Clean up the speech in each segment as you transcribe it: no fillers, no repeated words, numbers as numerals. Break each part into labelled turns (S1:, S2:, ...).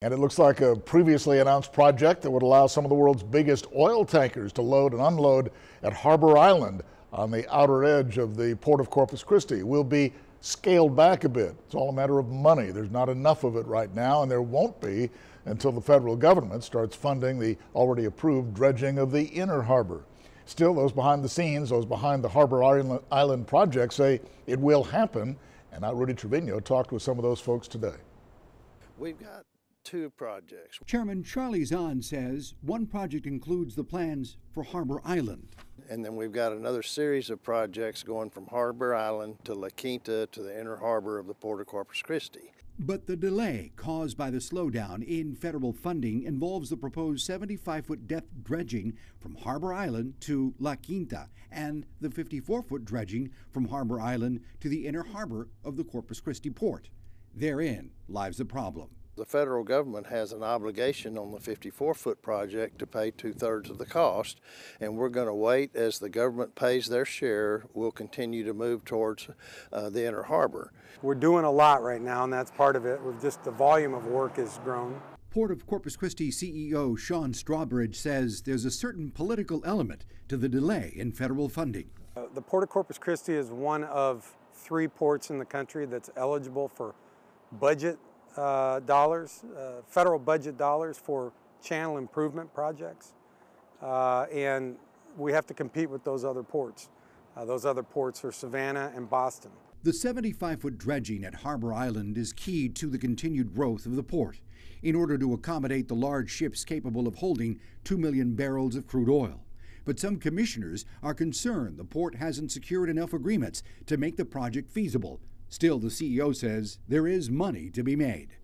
S1: And it looks like a previously announced project that would allow some of the world's biggest oil tankers to load and unload at Harbor Island on the outer edge of the Port of Corpus Christi will be scaled back a bit. It's all a matter of money. There's not enough of it right now, and there won't be until the federal government starts funding the already approved dredging of the inner harbor. Still, those behind the scenes, those behind the Harbor Island project say it will happen, and now Rudy Trevino talked with some of those folks today.
S2: We've got two projects.
S3: Chairman Charlie Zahn says one project includes the plans for Harbor Island.
S2: And then we've got another series of projects going from Harbor Island to La Quinta to the inner harbor of the Port of Corpus Christi.
S3: But the delay caused by the slowdown in federal funding involves the proposed 75-foot depth dredging from Harbor Island to La Quinta and the 54-foot dredging from Harbor Island to the inner harbor of the Corpus Christi port. Therein lies the problem.
S2: The federal government has an obligation on the 54-foot project to pay 2/3 of the cost, and we're going to wait as the government pays their share. We'll continue to move towards the inner harbor.
S4: We're doing a lot right now, and that's part of it. We've just the volume of work has grown.
S3: Port of Corpus Christi CEO Sean Strawbridge says there's a certain political element to the delay in federal funding.
S4: The Port of Corpus Christi is one of 3 ports in the country that's eligible for budget dollars, federal budget dollars for channel improvement projects, and we have to compete with those other ports. Those other ports are Savannah and Boston.
S3: The 75-foot dredging at Harbor Island is key to the continued growth of the port in order to accommodate the large ships capable of holding 2 million barrels of crude oil. But some commissioners are concerned the port hasn't secured enough agreements to make the project feasible. Still, the CEO says there is money to be made.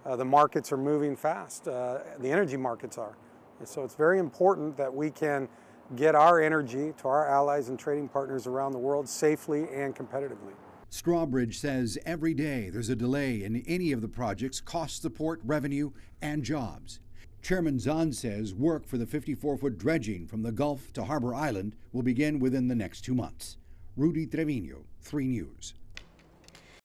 S4: The markets are moving fast. The energy markets are. And so it's very important that we can get our energy to our allies and trading partners around the world safely and competitively.
S3: Strawbridge says every day there's a delay in any of the projects costs the port revenue and jobs. Chairman Zahn says work for the 54-foot dredging from the Gulf to Harbor Island will begin within the next 2 months. Rudy Trevino, 3 News.